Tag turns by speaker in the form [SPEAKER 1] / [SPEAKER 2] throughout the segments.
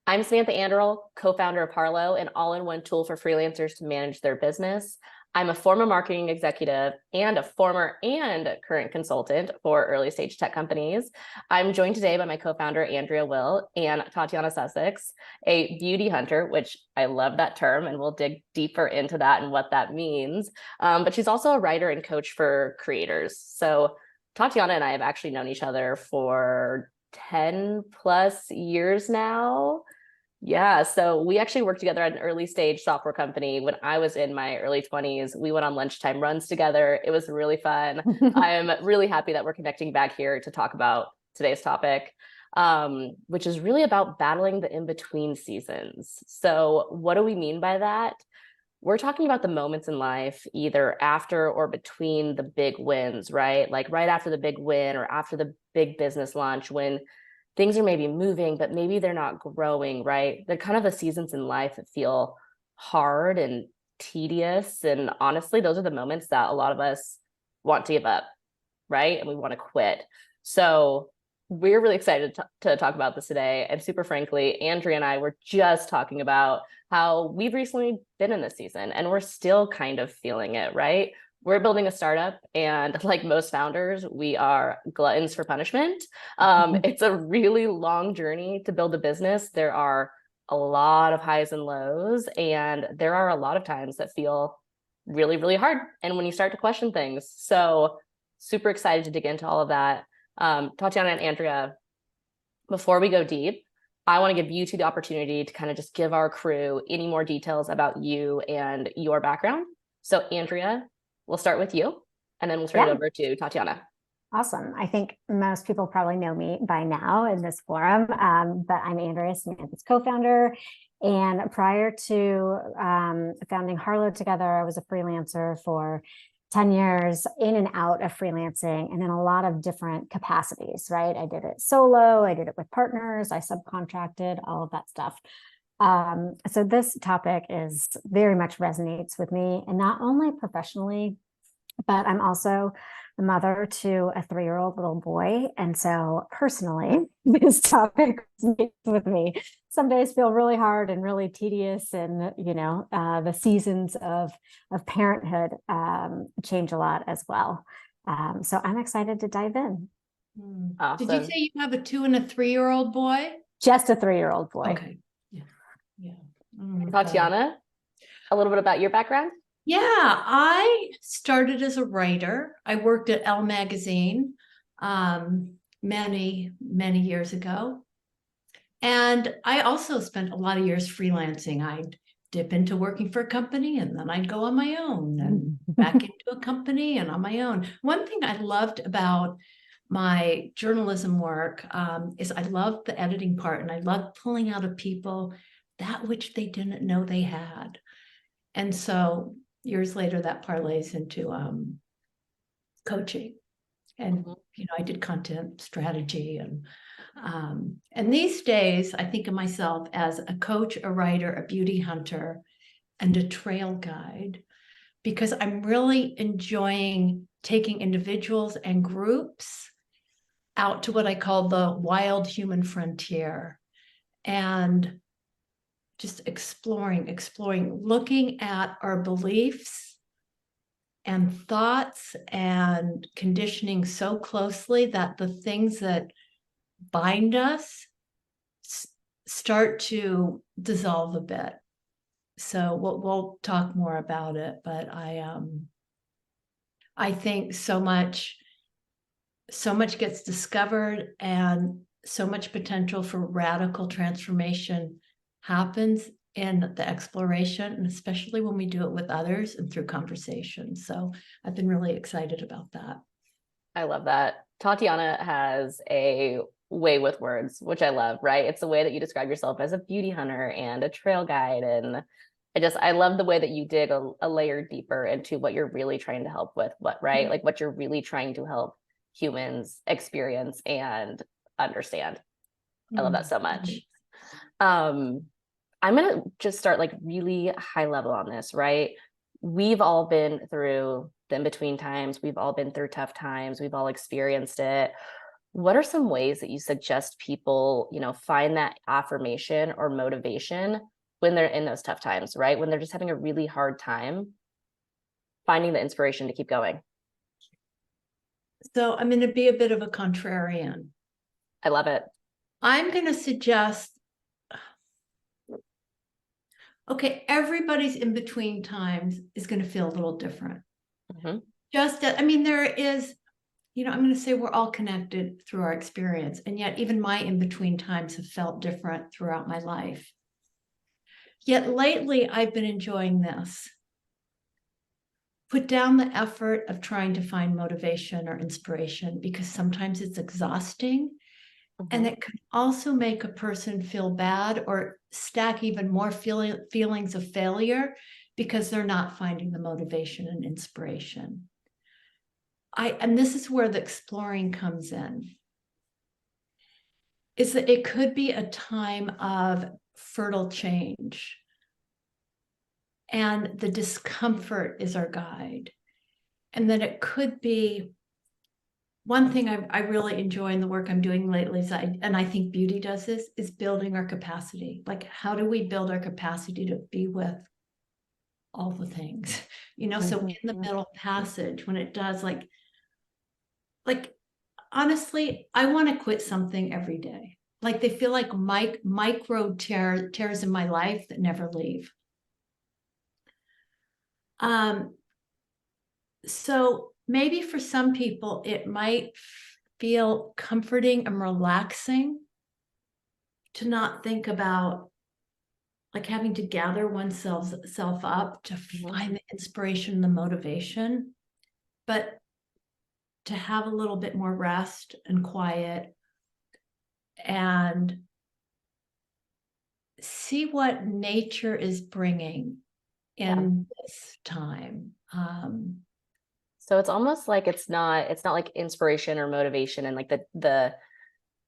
[SPEAKER 1] I'm Samantha Anderl, co-founder of Harlow, an all-in-one tool for freelancers to manage their business. I'm a former marketing executive and a former and current consultant for early stage tech companies. I'm joined today by my co-founder, Andrea Will, and Tatyana Sussex, a beauty hunter, which I love that term, and we'll dig deeper into that and what that means. But she's also a writer and coach for creators. So Tatyana and I have actually known each other for 10 plus years now. Yeah, so we actually worked together at an early stage software company when I was in my early 20s. We went on lunchtime runs together. It was really fun. I'm really happy that we're connecting back here to talk about today's topic, which is really about battling the in-between seasons. So what do we mean by that? We're talking about the moments in life, either after or between the big wins, right? Like right after the big win or after the big business launch, when things are maybe moving, but maybe they're not growing, right? They're kind of the seasons in life that feel hard and tedious. And honestly, those are the moments that a lot of us want to give up, right? And we want to quit. So we're really excited to talk about this today. And super frankly, Andrea and I were just talking about how we've recently been in this season and we're still kind of feeling it, right? We're building a startup, and like most founders, we are gluttons for punishment. It's a really long journey to build a business. There are a lot of highs and lows, and there are a lot of times that feel really, really hard. And when you start to question things, so super excited to dig into all of that. Tatyana and Andrea, before we go deep, I want to give you two the opportunity to kind of just give our crew any more details about you and your background. So Andrea, we'll start with you, and then we'll turn it over to Tatyana.
[SPEAKER 2] Awesome. I think most people probably know me by now in this forum, but I'm Andrea, Samantha's co-founder. And prior to founding Harlow together, I was a freelancer for 10 years, in and out of freelancing, and in a lot of different capacities, right? I did it solo, I did it with partners, I subcontracted, all of that stuff. So this topic is very much resonates with me, and not only professionally, but I'm also the mother to a 3-year-old little boy. And so personally, this topic resonates with me. Some days feel really hard and really tedious, and the seasons of parenthood change a lot as well. So I'm excited to dive in.
[SPEAKER 1] Awesome.
[SPEAKER 3] Did you say you have a 2 and a 3-year-old boy?
[SPEAKER 2] Just a 3-year-old boy.
[SPEAKER 3] Okay. Yeah.
[SPEAKER 1] Tatyana, a little bit about your background?
[SPEAKER 3] Yeah, I started as a writer. I worked at Elle magazine many, many years ago. And I also spent a lot of years freelancing. I'd dip into working for a company, and then I'd go on my own, and back into a company and on my own. One thing I loved about my journalism work is I loved the editing part, and I loved pulling out of people that which they didn't know they had. And so years later, that parlays into coaching. And, I did content strategy. And these days, I think of myself as a coach, a writer, a beauty hunter, and a trail guide, because I'm really enjoying taking individuals and groups out to what I call the wild human frontier, and just exploring, looking at our beliefs and thoughts and conditioning so closely that the things that bind us start to dissolve a bit. So we'll talk more about it, but I think so much gets discovered, and so much potential for radical transformation happens in the exploration, and especially when we do it with others and through conversation. So I've been really excited about that.
[SPEAKER 1] I love that. Tatyana has a way with words, which I love, right? It's the way that you describe yourself as a beauty hunter and a trail guide. And I love the way that you dig a layer deeper into what you're really trying to help with, right? Like what you're really trying to help humans experience and understand. I love that so much. I'm going to just start like really high level on this, right? We've all been through the in-between times. We've all been through tough times. We've all experienced it. What are some ways that you suggest people, find that affirmation or motivation when they're in those tough times, right? When they're just having a really hard time finding the inspiration to keep going.
[SPEAKER 3] So I'm going to be a bit of a contrarian.
[SPEAKER 1] I love it.
[SPEAKER 3] I'm going to suggest, okay, everybody's in between times is going to feel a little different.
[SPEAKER 1] Mm-hmm.
[SPEAKER 3] There is, I'm going to say we're all connected through our experience. And yet even my in-between times have felt different throughout my life. Yet lately I've been enjoying this. Put down the effort of trying to find motivation or inspiration, because sometimes it's exhausting. And it can also make a person feel bad or stack even more feelings of failure because they're not finding the motivation and inspiration. And this is where the exploring comes in, is that it could be a time of fertile change. And the discomfort is our guide. And then it could be, one thing I really enjoy in the work I'm doing lately is and I think beauty does this, is building our capacity. Like, how do we build our capacity to be with all the things? So in the middle passage, when it does like honestly, I want to quit something every day. Like, they feel like micro tears in my life that never leave. So maybe for some people, it might feel comforting and relaxing to not think about like having to gather oneself up to find the inspiration and the motivation, but to have a little bit more rest and quiet and see what nature is bringing in this time.
[SPEAKER 1] So it's almost like it's not like inspiration or motivation and like the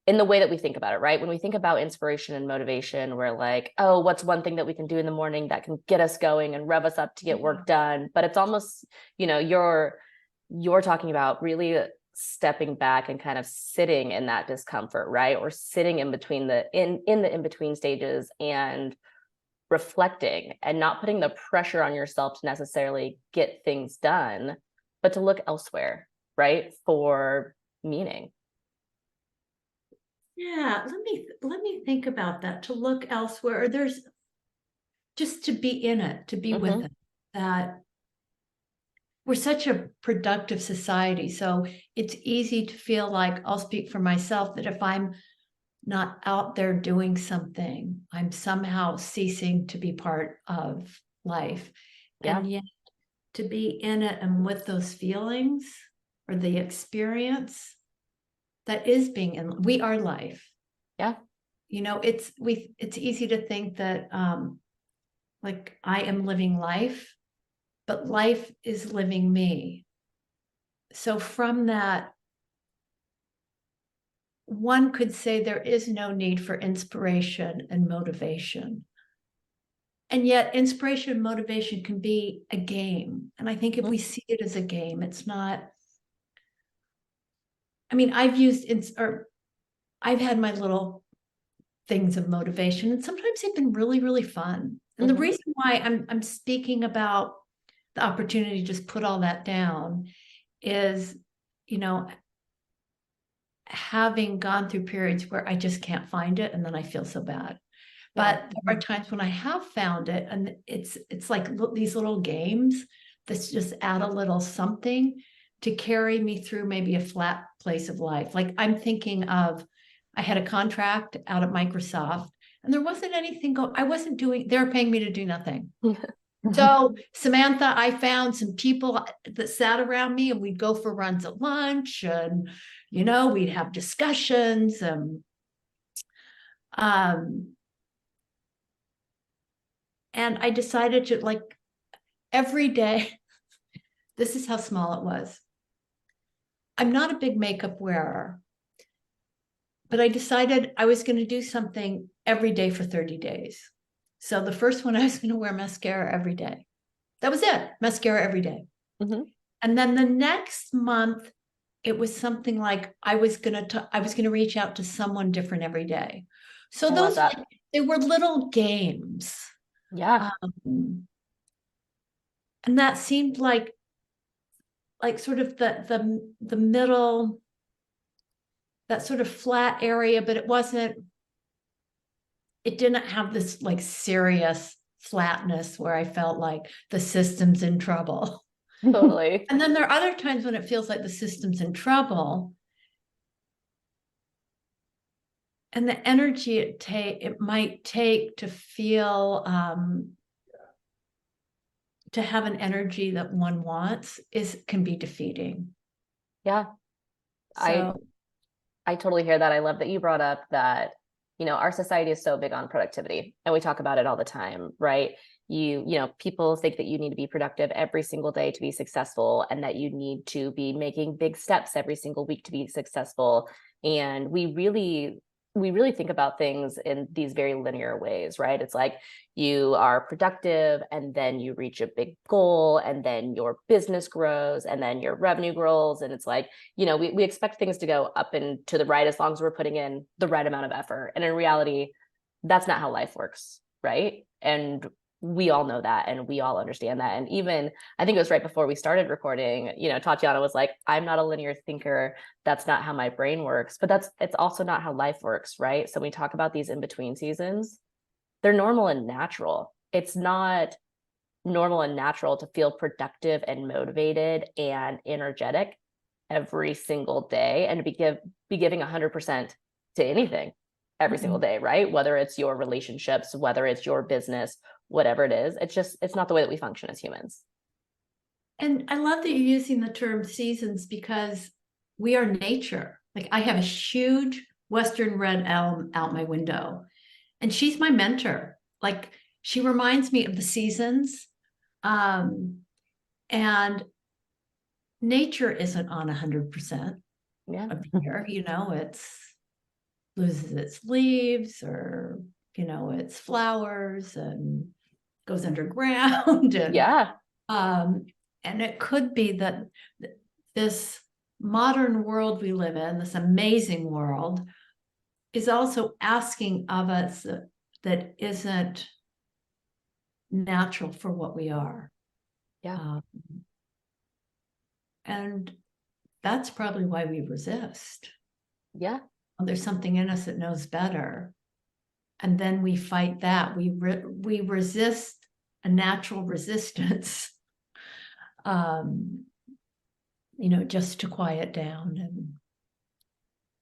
[SPEAKER 1] in the way that we think about it, right? When we think about inspiration and motivation, we're like, oh, what's one thing that we can do in the morning that can get us going and rev us up to get work done? But it's almost, you're talking about really stepping back and kind of sitting in that discomfort, right? Or sitting in between in the in-between stages and reflecting and not putting the pressure on yourself to necessarily get things done, but to look elsewhere, right? For meaning.
[SPEAKER 3] Yeah, let me think about that. To look elsewhere, or there's just to be in it, to be with it. That we're such a productive society, so it's easy to feel like, I'll speak for myself, that if I'm not out there doing something, I'm somehow ceasing to be part of life.
[SPEAKER 1] Yeah.
[SPEAKER 3] And yet to be in it and with those feelings or the experience that is being in, we are life.
[SPEAKER 1] Yeah.
[SPEAKER 3] It's easy to think that like I am living life, but life is living me. So from that, one could say there is no need for inspiration and motivation. And yet inspiration and motivation can be a game. And I think if we see it as a game, it's not, I've had my little things of motivation, and sometimes they've been really, really fun. And the reason why I'm speaking about the opportunity to just put all that down is, having gone through periods where I just can't find it, and then I feel so bad. But there are times when I have found it, and it's like these little games that just add a little something to carry me through maybe a flat place of life. Like, I'm thinking of, I had a contract out at Microsoft, and there wasn't anything they were paying me to do nothing. So Samantha, I found some people that sat around me, and we'd go for runs at lunch, and, we'd have discussions. And I decided to, like, every day, this is how small it was. I'm not a big makeup wearer, but I decided I was going to do something every day for 30 days. So the first one, I was going to wear mascara every day. That was it. Mascara every day. And then the next month, it was something like I was gonna reach out to someone different every day. So
[SPEAKER 1] I love
[SPEAKER 3] those,
[SPEAKER 1] that.
[SPEAKER 3] like, they were little games.
[SPEAKER 1] Yeah.
[SPEAKER 3] And that seemed like sort of the middle, that sort of flat area, but it didn't have this like serious flatness where I felt like the system's in trouble.
[SPEAKER 1] Totally.
[SPEAKER 3] And then there are other times when it feels like the system's in trouble. And the energy it might take to feel, to have an energy that one wants can be defeating.
[SPEAKER 1] Yeah.
[SPEAKER 3] So
[SPEAKER 1] I totally hear that. I love that you brought up that, our society is so big on productivity and we talk about it all the time, right? People think that you need to be productive every single day to be successful and that you need to be making big steps every single week to be successful. And we really think about things in these very linear ways, right? It's like you are productive and then you reach a big goal and then your business grows and then your revenue grows. And it's like, we expect things to go up and to the right as long as we're putting in the right amount of effort. And in reality, that's not how life works, right? And we all know that and we all understand that. And even I think it was right before we started recording, Tatyana was like, I'm not a linear thinker. That's not how my brain works. But it's also not how life works, right? So when we talk about these in-between seasons, they're normal and natural. It's not normal and natural to feel productive and motivated and energetic every single day and to be giving 100% to anything every single day, right? Whether it's your relationships, whether it's your business, whatever it is, it's not the way that we function as humans.
[SPEAKER 3] and I love that you're using the term seasons because we are nature. Like I have a huge Western red elm out my window, and she's my mentor. Like she reminds me of the seasons. And nature isn't on 100%
[SPEAKER 1] Yeah.
[SPEAKER 3] of the year, it's loses its leaves or, its flowers and goes underground. And
[SPEAKER 1] Yeah.
[SPEAKER 3] and it could be that this modern world we live in, this amazing world, is also asking of us that isn't natural for what we are.
[SPEAKER 1] Yeah.
[SPEAKER 3] And that's probably why we resist.
[SPEAKER 1] Yeah.
[SPEAKER 3] There's something in us that knows better. And then we fight that. We resist a natural resistance, just to quiet down and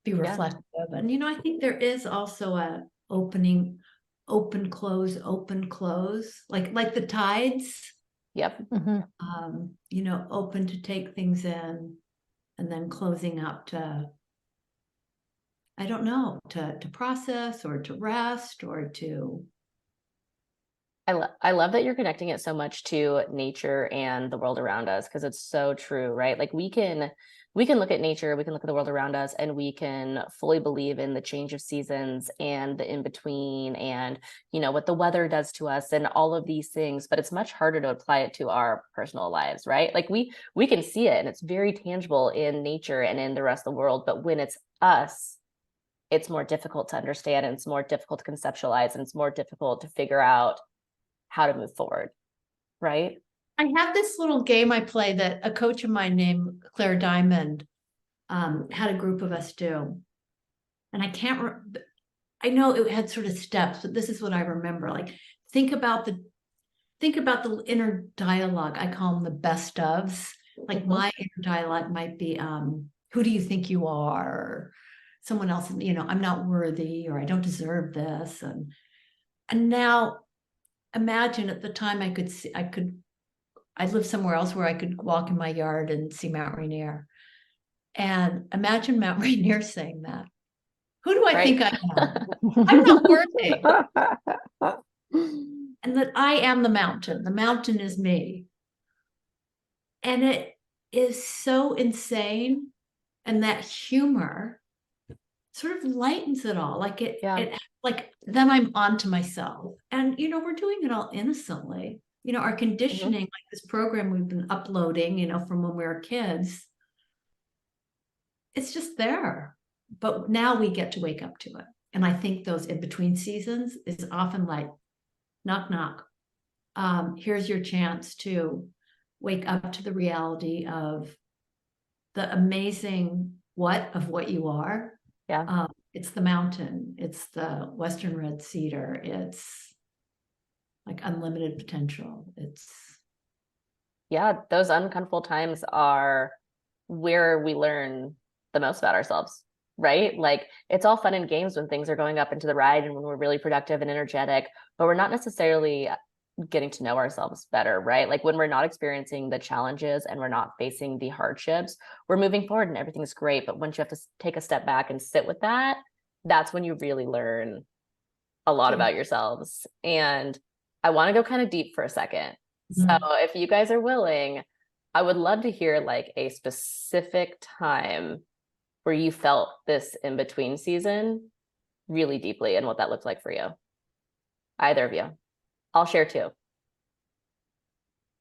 [SPEAKER 3] be reflective. Yeah. And, I think there is also a opening, open, close, like the tides.
[SPEAKER 1] Yep.
[SPEAKER 3] Open to take things in and then closing up to, I don't know, to process or to rest or to.
[SPEAKER 1] I love that you're connecting it so much to nature and the world around us because it's so true, right? Like we can look at nature, we can look at the world around us, and we can fully believe in the change of seasons and the in between, and what the weather does to us, and all of these things. But it's much harder to apply it to our personal lives, right? Like we can see it, and it's very tangible in nature and in the rest of the world. But when it's us, it's more difficult to understand, and it's more difficult to conceptualize, and it's more difficult to figure out how to move forward, right?
[SPEAKER 3] I have this little game I play that a coach of mine named Claire Diamond had a group of us do. And I know it had sort of steps, but this is what I remember. Like, think about the inner dialogue. I call them the best ofs. Like my inner dialogue might be, who do you think you are? Or someone else, I'm not worthy, or I don't deserve this. And now imagine at the time I lived somewhere else where I could walk in my yard and see Mount Rainier. And imagine Mount Rainier saying that. Who do I think I am? I'm not worthy. And that I am the mountain. The mountain is me. And it is so insane. And that humor sort of lightens it all. Like like then I'm onto myself. And we're doing it all innocently. Our conditioning, like this program we've been uploading, from when we were kids, it's just there. But now we get to wake up to it. And I think those in between seasons is often like, knock, knock. Here's your chance to wake up to the reality of the amazing of what you are.
[SPEAKER 1] Yeah.
[SPEAKER 3] It's the mountain, it's the Western red cedar, it's like unlimited potential.
[SPEAKER 1] Yeah, those uncomfortable times are where we learn the most about ourselves, right? Like it's all fun and games when things are going up into the ride and when we're really productive and energetic, but we're not necessarily getting to know ourselves better, right? Like when we're not experiencing the challenges and we're not facing the hardships, we're moving forward and everything's great. But once you have to take a step back and sit with that, that's when you really learn a lot about yourselves. And I want to go kind of deep for a second. So if you guys are willing, I would love to hear like a specific time where you felt this in between season really deeply and what that looked like for you. Either of you. I'll share too.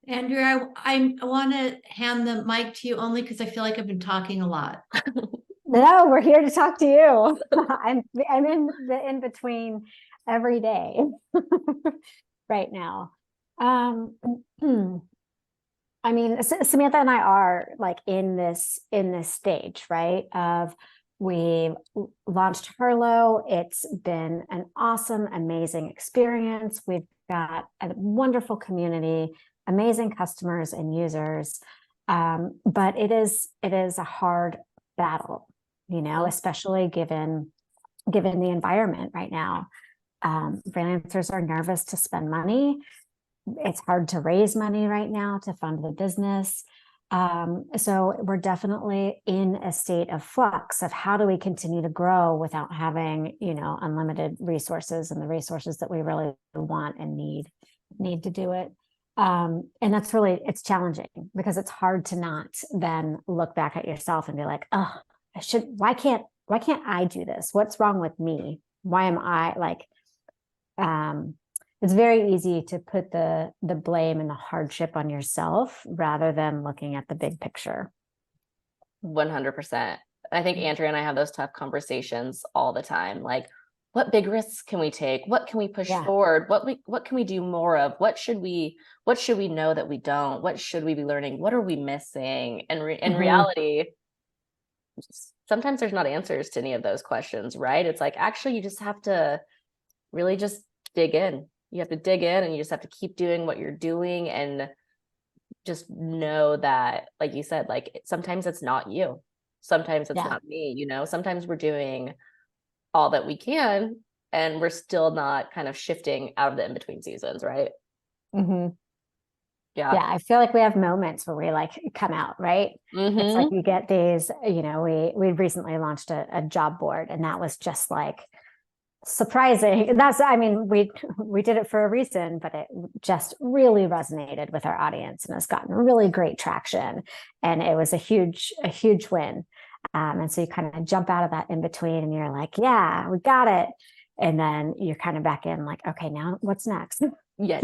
[SPEAKER 3] Andrea, I want to hand the mic to you only because I feel like I've been talking a lot.
[SPEAKER 2] No, we're here to talk to you. I'm in the in between every day right now. I mean, Samantha and I are like in this stage, right? Of we've launched Harlow. It's been an awesome, amazing experience. We've got a wonderful community, amazing customers and users. But it is a hard battle, you know, especially given the environment right now. Freelancers are nervous to spend money. It's hard to raise money right now to fund the business. So we're definitely in a state of flux of how do we continue to grow without having, you know, unlimited resources and the resources that we really want and need to do it. And that's really, it's challenging because it's hard to not then look back at yourself and be like, oh, why can't I do this? What's wrong with me? Why am I like, it's very easy to put the blame and the hardship on yourself rather than looking at the big picture.
[SPEAKER 1] 100%. I think Andrea and I have those tough conversations all the time. Like, what big risks can we take? What can we push forward? What can we do more of? What should we know that we don't? What should we be learning? What are we missing? And in reality, sometimes there's not answers to any of those questions, right? It's like, actually, you just have to really just dig in. You have to dig in and you just have to keep doing what you're doing and just know that, like you said, like sometimes it's not you. Sometimes it's not me, you know, sometimes we're doing all that we can and we're still not kind of shifting out of the in-between seasons, right? Yeah.
[SPEAKER 2] I feel like we have moments where we like come out, right? It's like you get these, you know, we recently launched a job board and that was just like surprising. I mean, we did it for a reason, but it just really resonated with our audience and has gotten really great traction. And it was a huge win. And so you kind of jump out of that in between and you're like, yeah, we got it. And then you're kind of back in like, okay, now what's next?
[SPEAKER 1] Yeah.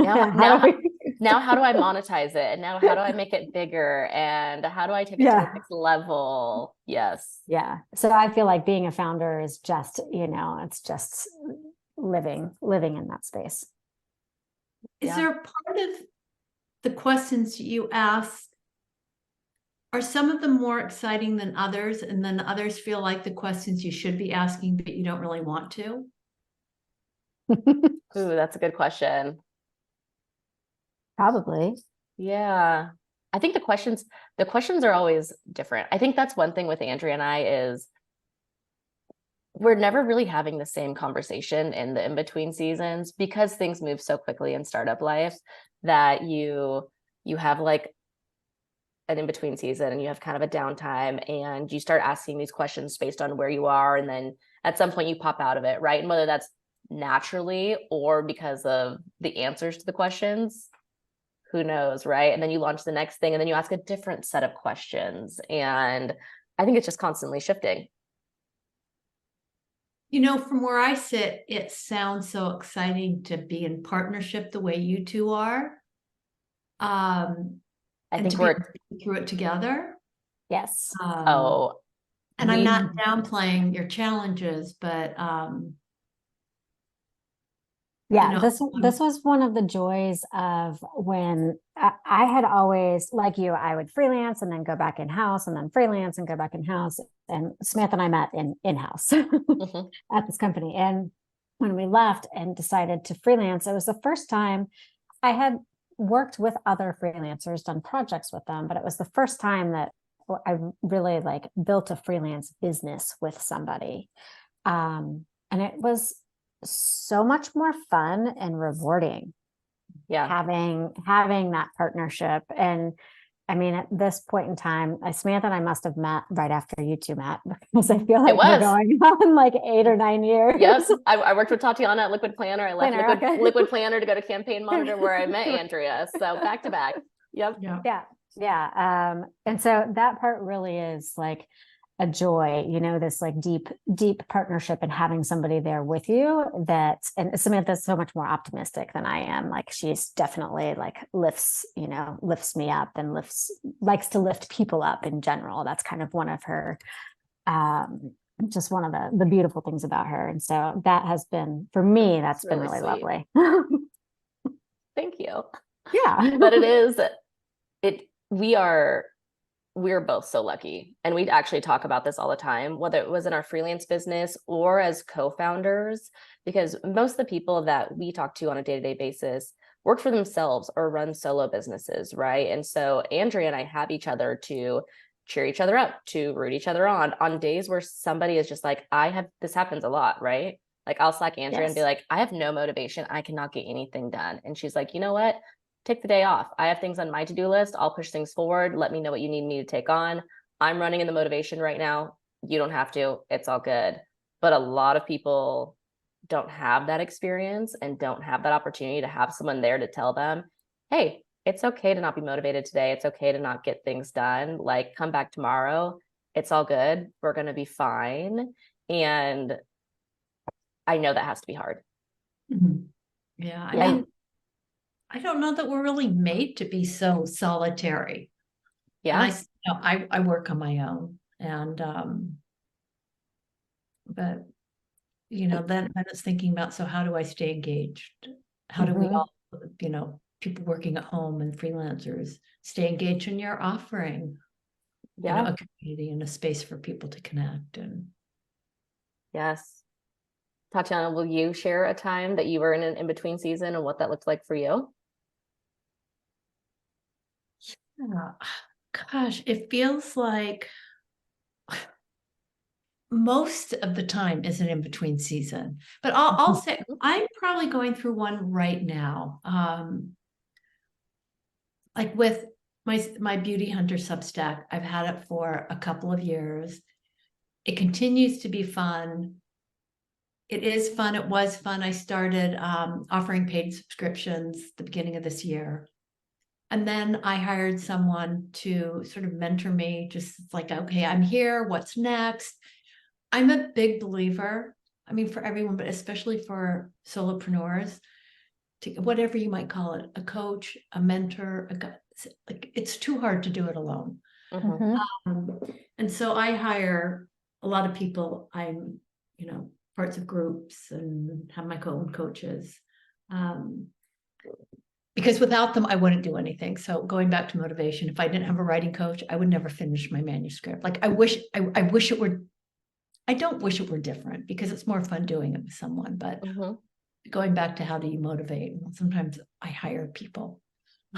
[SPEAKER 1] Now how do I monetize it? And now how do I make it bigger? And how do I take it to the next level? Yes.
[SPEAKER 2] Yeah. So I feel like being a founder is just, you know, it's just living in that space.
[SPEAKER 3] Is there a part of the questions you ask, are some of them more exciting than others? And then others feel like the questions you should be asking, but you don't really want to?
[SPEAKER 1] Ooh, that's a good question.
[SPEAKER 2] Probably.
[SPEAKER 1] Yeah. I think the questions are always different. I think that's one thing with Andrea and I is we're never really having the same conversation in the in-between seasons because things move so quickly in startup life that you have like an in-between season and you have kind of a downtime and you start asking these questions based on where you are. And then at some point you pop out of it, right? And whether that's naturally or because of the answers to the questions, who knows, right? And then you launch the next thing and then you ask a different set of questions. And I think it's just constantly shifting.
[SPEAKER 3] You know, from where I sit, it sounds so exciting to be in partnership the way you two are.
[SPEAKER 1] I think
[SPEAKER 3] we're through it together.
[SPEAKER 2] Yes.
[SPEAKER 1] Oh,
[SPEAKER 3] And I'm not downplaying your challenges, but
[SPEAKER 2] yeah, this was one of the joys of when I had always, like you, I would freelance and then go back in-house and then freelance and go back in-house. And Samantha and I met in-house at this company. And when we left and decided to freelance, it was the first time I had worked with other freelancers, done projects with them, but it was the first time that I really like built a freelance business with somebody. And it was so much more fun and rewarding.
[SPEAKER 1] Yeah.
[SPEAKER 2] Having that partnership. And I mean, at this point in time, Samantha and I must have met right after you two met, because I feel like we're going on like 8 or 9 years.
[SPEAKER 1] Yes. I worked with Tatyana at Liquid Planner. I left Liquid Planner to go to Campaign Monitor, where I met Andrea. So back to back. Yep.
[SPEAKER 2] Yeah. And so that part really is like a joy, this like deep partnership, and having somebody there with you and Samantha's so much more optimistic than I am. Like, she's definitely like lifts me up and likes to lift people up in general. That's kind of one of her, just one of the beautiful things about her. And so that has been, for me, that's been really lovely.
[SPEAKER 1] Thank you.
[SPEAKER 2] Yeah.
[SPEAKER 1] But we're both so lucky. And we actually talk about this all the time, whether it was in our freelance business or as co-founders, because most of the people that we talk to on a day-to-day basis work for themselves or run solo businesses, right? And so Andrea and I have each other to cheer each other up, to root each other on days where somebody is just like, this happens a lot, right? Like, I'll Slack Andrea and be like, I have no motivation. I cannot get anything done. And she's like, you know what? Take the day off. I have things on my to-do list. I'll push things forward. Let me know what you need me to take on. I'm running in the motivation right now. You don't have to. It's all good. But a lot of people don't have that experience and don't have that opportunity to have someone there to tell them, hey, it's okay to not be motivated today. It's okay to not get things done. Like, come back tomorrow. It's all good. We're going to be fine. And I know that has to be hard.
[SPEAKER 3] Yeah. I mean, I don't know that we're really made to be so solitary.
[SPEAKER 1] Yeah.
[SPEAKER 3] And I work on my own, and but then it's thinking about, so how do I stay engaged? How do we all, people working at home and freelancers, stay engaged in your offering? A community and a space for people to connect. And
[SPEAKER 1] yes. Tatyana, will you share a time that you were in an in-between season and what that looked like for you?
[SPEAKER 3] Gosh, it feels like most of the time is an in-between season, but I'll say I'm probably going through one right now. Like with my Beauty Hunter Substack, I've had it for a couple of years. It continues to be fun. It is fun. It was fun. I started offering paid subscriptions at the beginning of this year. And then I hired someone to sort of mentor me, just like, okay, I'm here. What's next? I'm a big believer, I mean, for everyone, but especially for solopreneurs, whatever you might call it, a coach, a mentor, like, it's too hard to do it alone. And so I hire a lot of people. I'm, parts of groups and have my own coaches. Because without them, I wouldn't do anything. So going back to motivation, if I didn't have a writing coach, I would never finish my manuscript. Like, I wish it were, I don't wish it were different, because it's more fun doing it with someone. But going back to how do you motivate? Well, sometimes I hire people.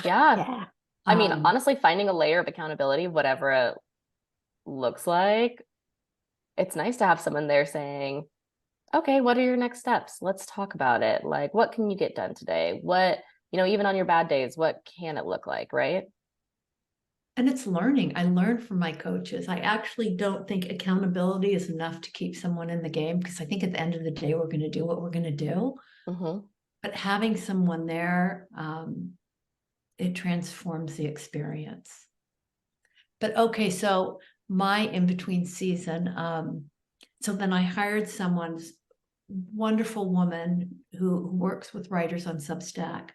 [SPEAKER 1] Yeah. I mean, honestly, finding a layer of accountability, whatever it looks like, it's nice to have someone there saying, okay, what are your next steps? Let's talk about it. Like, what can you get done today? What, even on your bad days, what can it look like, right?
[SPEAKER 3] And it's learning. I learned from my coaches. I actually don't think accountability is enough to keep someone in the game, because I think at the end of the day, we're going to do what we're going to do. But having someone there, it transforms the experience. But okay, so my in-between season, so then I hired someone's wonderful woman who works with writers on Substack.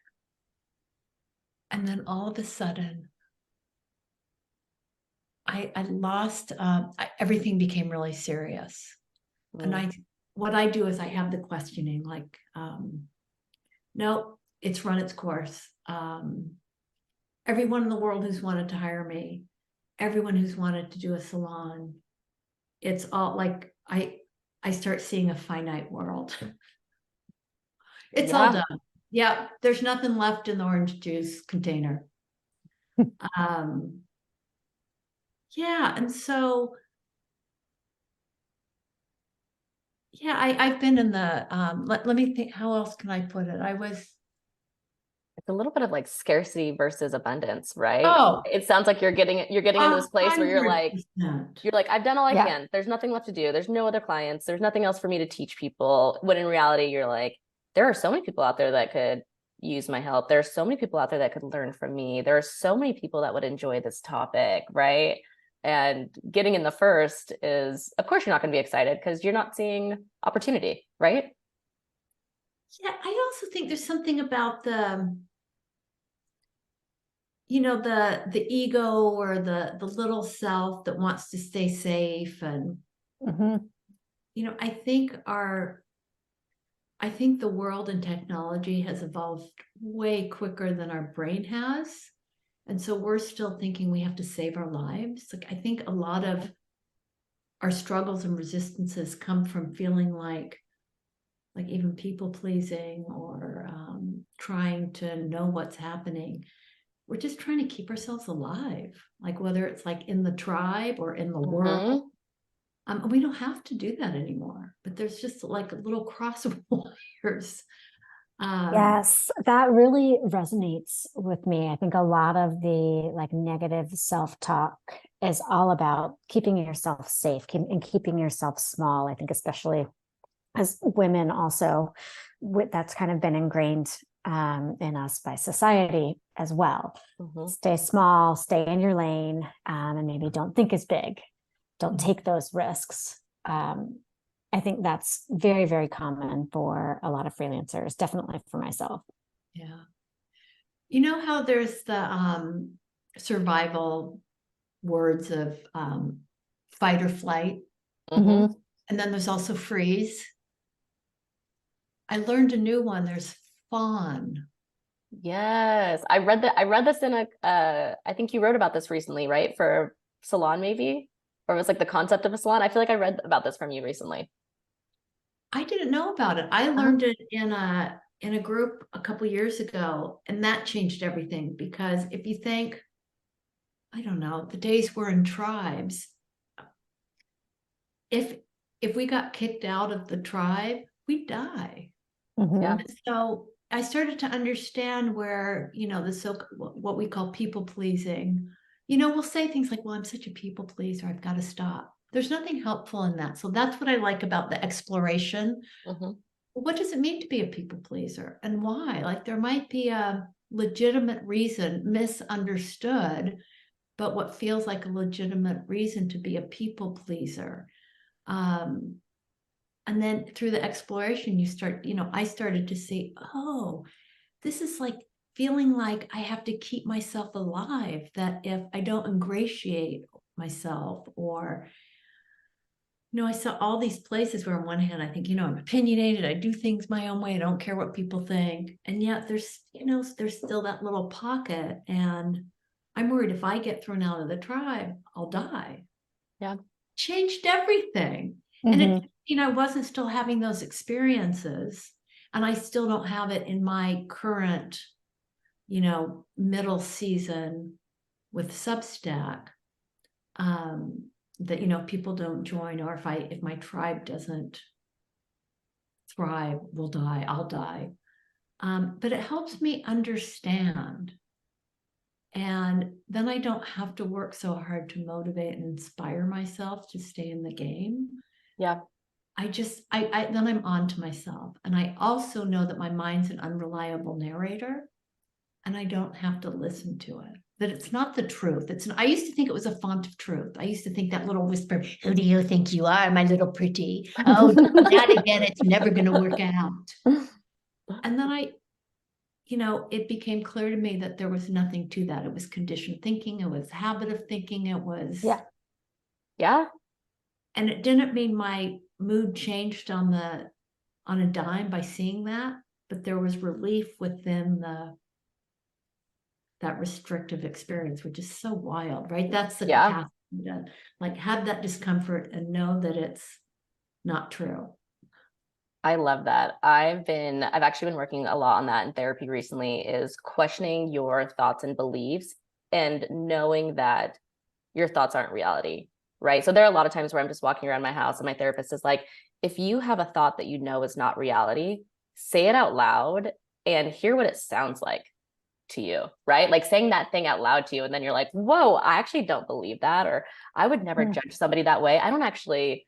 [SPEAKER 3] And then all of a sudden, I lost, everything became really serious. And what I do is I have the questioning, like, no, it's run its course. Everyone in the world who's wanted to hire me, everyone who's wanted to do a salon, it's all like, I start seeing a finite world. It's all
[SPEAKER 1] Yeah.
[SPEAKER 3] done. Yeah, there's nothing left in the orange juice container. Yeah, and so, yeah, I've been in the, let me think, how else can I put it?
[SPEAKER 1] It's a little bit of like scarcity versus abundance, right?
[SPEAKER 3] Oh,
[SPEAKER 1] It sounds like you're getting into this place where
[SPEAKER 3] 100%.
[SPEAKER 1] you're like, I've done all I
[SPEAKER 2] Yeah.
[SPEAKER 1] can. There's nothing left to do. There's no other clients. There's nothing else for me to teach people. When in reality, you're like, there are so many people out there that could use my help. There are so many people out there that could learn from me. There are so many people that would enjoy this topic, right? And getting in the first is, of course, you're not going to be excited because you're not seeing opportunity, right?
[SPEAKER 3] Yeah, I also think there's something about the, the ego or the little self that wants to stay safe. And,
[SPEAKER 2] Mhm.
[SPEAKER 3] I think the world and technology has evolved way quicker than our brain has. And so we're still thinking we have to save our lives. Like, I think a lot of our struggles and resistances come from feeling like even people pleasing or trying to know what's happening. We're just trying to keep ourselves alive, like whether it's like in the tribe or in the world. We don't have to do that anymore, but there's just like little cross wires.
[SPEAKER 2] Yes, that really resonates with me. I think a lot of the like negative self-talk is all about keeping yourself safe and keeping yourself small. I think especially as women also, that's kind of been ingrained in us by society as well. Stay small, stay in your lane, and maybe don't think as big. Don't take those risks. I think that's very, very common for a lot of freelancers, definitely for myself.
[SPEAKER 3] Yeah. You know how there's the survival words of fight or flight,
[SPEAKER 2] Mhm.
[SPEAKER 3] and then there's also freeze. I learned a new one. There's fawn.
[SPEAKER 1] Yes, I read that. I read this in I think you wrote about this recently, right? For salon, maybe, or it was like the concept of a salon. I feel like I read about this from you recently.
[SPEAKER 3] I didn't know about it. I learned it in a group a couple years ago, and that changed everything. Because if you think, I don't know, the days we're in tribes, if we got kicked out of the tribe, we'd die.
[SPEAKER 1] Yeah.
[SPEAKER 3] So I started to understand where, what we call people pleasing. We'll say things like, well, I'm such a people pleaser, I've got to stop. There's nothing helpful in that. So that's what I like about the exploration. What does it mean to be a people pleaser and why? Like, there might be a legitimate reason, misunderstood, but what feels like a legitimate reason to be a people pleaser. And then through the exploration, I started to see, oh, this is like feeling like I have to keep myself alive, that if I don't ingratiate myself, or, I saw all these places where on one hand, I think, I'm opinionated, I do things my own way, I don't care what people think. And yet there's still that little pocket. And I'm worried if I get thrown out of the tribe, I'll die.
[SPEAKER 1] Yeah.
[SPEAKER 3] Changed everything. And it, I wasn't still having those experiences, and I still don't have it in my current, middle season with Substack, that, people don't join, or if my tribe doesn't thrive, we'll die, I'll die. But it helps me understand. And then I don't have to work so hard to motivate and inspire myself to stay in the game.
[SPEAKER 1] Yeah.
[SPEAKER 3] Then I'm on to myself. And I also know that my mind's an unreliable narrator, and I don't have to listen to it. That it's not the truth. I used to think it was a font of truth. I used to think that little whisper, who do you think you are, my little pretty? Oh, do that again, it's never going to work out. And then it became clear to me that there was nothing to that. It was conditioned thinking. It was habit of thinking. It was,
[SPEAKER 1] Yeah.
[SPEAKER 3] and it didn't mean my mood changed on a dime by seeing that, but there was relief within that restrictive experience, which is so wild, right? That's the
[SPEAKER 1] Yeah.
[SPEAKER 3] capacity to like have that discomfort and know that it's not true.
[SPEAKER 1] I love that. I've actually been working a lot on that in therapy recently, is questioning your thoughts and beliefs and knowing that your thoughts aren't reality, right? So there are a lot of times where I'm just walking around my house and my therapist is like, if you have a thought that you know is not reality, say it out loud and hear what it sounds like to you, right? Like saying that thing out loud to you, and then you're like, whoa, I actually don't believe that, or I would never judge somebody that way. I don't actually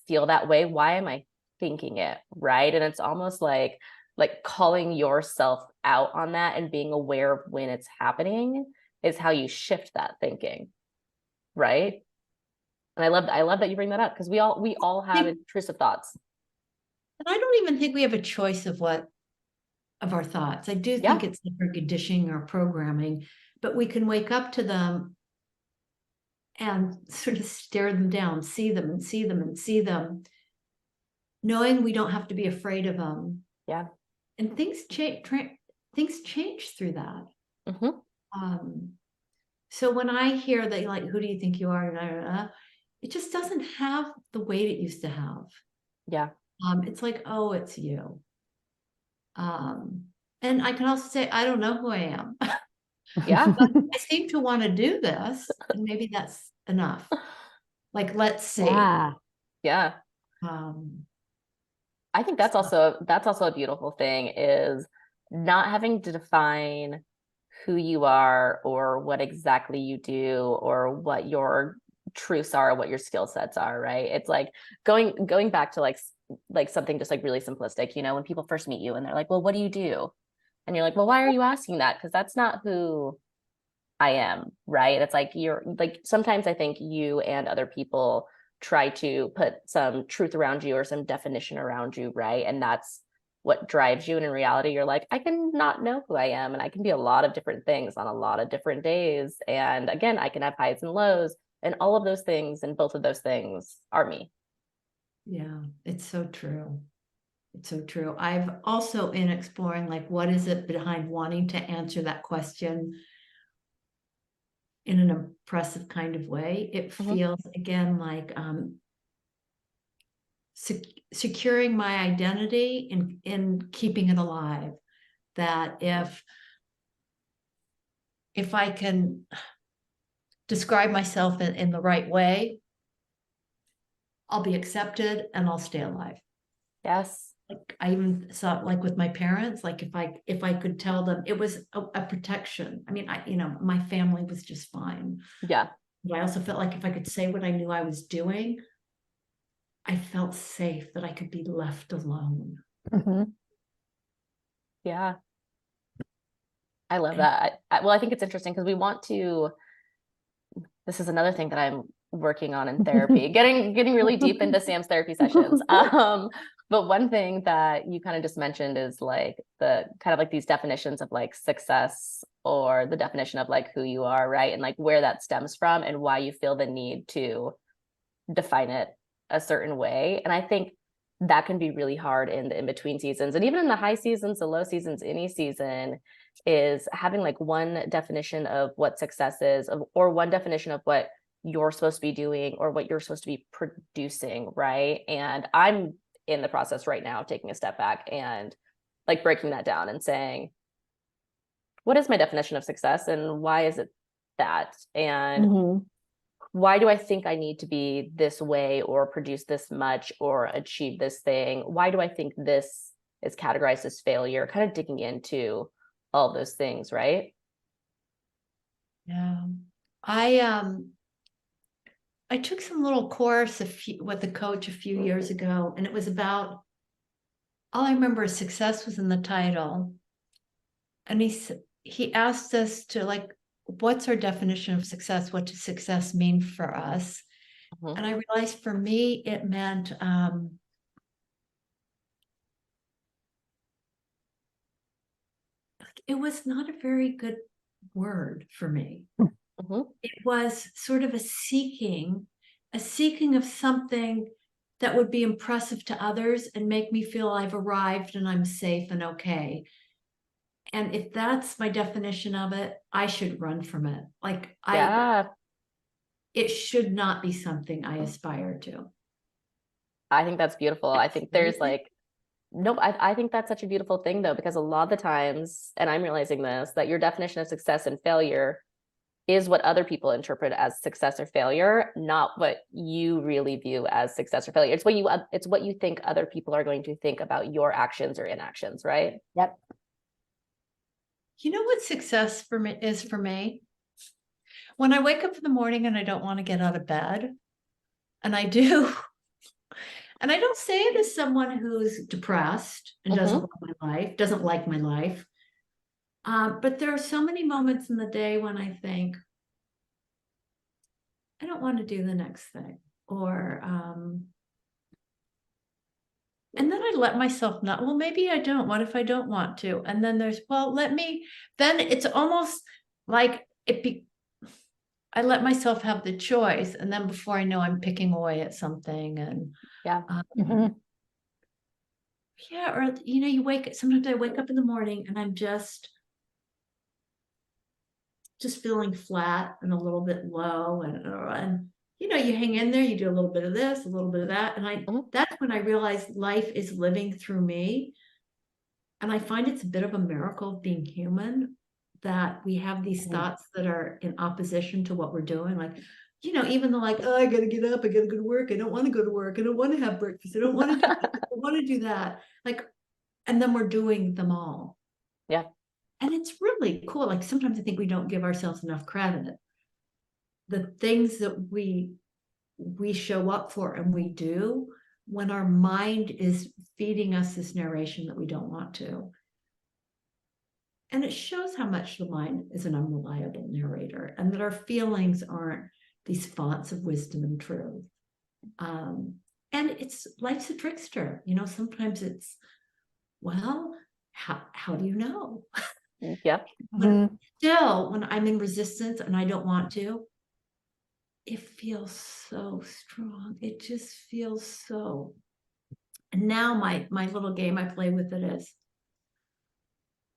[SPEAKER 1] feel that way. Why am I thinking it, right? And it's almost like calling yourself out on that and being aware of when it's happening is how you shift that thinking, right? And I love that you bring that up, because we all have intrusive thoughts.
[SPEAKER 3] And I don't even think we have a choice of our thoughts. I do think it's like our conditioning or programming, but we can wake up to them and sort of stare them down, see them and see them and see them, knowing we don't have to be afraid of them.
[SPEAKER 1] Yeah.
[SPEAKER 3] And things change through that. So when I hear that, like, who do you think you are? It just doesn't have the weight it used to have.
[SPEAKER 1] Yeah.
[SPEAKER 3] It's like, oh, it's you. And I can also say, I don't know who I am.
[SPEAKER 1] Yeah.
[SPEAKER 3] But I seem to want to do this, and maybe that's enough. Like, let's see.
[SPEAKER 1] Yeah. I think that's also a beautiful thing, is not having to define who you are or what exactly you do or what your truths are, what your skill sets are, right? It's like going back to like something just like really simplistic, when people first meet you and they're like, well, what do you do? And you're like, well, why are you asking that? Because that's not who I am, right? It's like you're like, sometimes I think you and other people try to put some truth around you or some definition around you, right? And that's what drives you. And in reality, you're like, I can not know who I am, and I can be a lot of different things on a lot of different days. And again, I can have highs and lows, and all of those things, and both of those things are me.
[SPEAKER 3] Yeah, it's so true. It's so true. I've also, in exploring, like, what is it behind wanting to answer that question in an impressive kind of way, it feels again like securing my identity in keeping it alive. That if I can describe myself in the right way, I'll be accepted and I'll stay alive.
[SPEAKER 1] Yes.
[SPEAKER 3] Like, I even saw it like with my parents, like if I could tell them, it was a protection. I mean, my family was just fine.
[SPEAKER 1] Yeah.
[SPEAKER 3] But I also felt like if I could say what I knew I was doing, I felt safe, that I could be left alone.
[SPEAKER 1] Yeah. I love that. Well, I think it's interesting because this is another thing that I'm working on in therapy, getting really deep into Sam's therapy sessions. But one thing that you kind of just mentioned is like the kind of like these definitions of like success, or the definition of like who you are, right? And like where that stems from and why you feel the need to define it a certain way. And I think that can be really hard in the in-between seasons, and even in the high seasons, the low seasons, any season, is having like one definition of what success is, or one definition of what you're supposed to be doing or what you're supposed to be producing, right? And I'm in the process right now taking a step back and like breaking that down and saying, what is my definition of success and why is it that? And why do I think I need to be this way or produce this much or achieve this thing? Why do I think this is categorized as failure? Kind of digging into all those things, right?
[SPEAKER 3] Yeah. I took some little course with a coach a few years ago, and it was about, all I remember is success was in the title. And he asked us to, like, what's our definition of success? What does success mean for us? And I realized for me, it meant it was not a very good word for me.
[SPEAKER 1] Mhm.
[SPEAKER 3] It was sort of a seeking of something that would be impressive to others and make me feel I've arrived and I'm safe and okay. And if that's my definition of it, I should run from it. Like
[SPEAKER 1] Yeah,
[SPEAKER 3] it should not be something I aspire to.
[SPEAKER 1] I think that's beautiful. I think there's like, nope, I think that's such a beautiful thing though, because a lot of the times, and I'm realizing this, that your definition of success and failure is what other people interpret as success or failure, not what you really view as success or failure. It's what you think other people are going to think about your actions or inactions, right?
[SPEAKER 2] Yep.
[SPEAKER 3] You know what success for me is for me? When I wake up in the morning and I don't want to get out of bed, and I do, and I don't say it as someone who's depressed and doesn't
[SPEAKER 1] Mhm.
[SPEAKER 3] love my life, doesn't like my life. But there are so many moments in the day when I think, I don't want to do the next thing. Or, and then I let myself not, well, maybe I don't. What if I don't want to? And then there's, well, then it's almost like I let myself have the choice. And then before I know, I'm picking away at something. And
[SPEAKER 1] Yeah.
[SPEAKER 2] Mhm.
[SPEAKER 3] yeah, or, sometimes I wake up in the morning and I'm just feeling flat and a little bit low, and you hang in there, you do a little bit of this, a little bit of that, and
[SPEAKER 1] Mhm.
[SPEAKER 3] that's when I realized life is living through me. And I find it's a bit of a miracle of being human, that we have these
[SPEAKER 2] Mhm.
[SPEAKER 3] thoughts that are in opposition to what we're doing. Like, even though, like, oh, I gotta get up, I gotta go to work, I don't want to go to work, I don't want to have breakfast, I don't want to do this, I don't want to do that. Like, and then we're doing them all.
[SPEAKER 1] Yeah.
[SPEAKER 3] And it's really cool. Like, sometimes I think we don't give ourselves enough credit. The things that we show up for and we do when our mind is feeding us this narration that we don't want to. And it shows how much the mind is an unreliable narrator, and that our feelings aren't these fonts of wisdom and truth. And life's a trickster. Sometimes it's, well, how do you know?
[SPEAKER 1] Yep.
[SPEAKER 3] But
[SPEAKER 2] Mhm.
[SPEAKER 3] still, when I'm in resistance and I don't want to, it feels so strong. It just feels so. And now my little game I play with it is,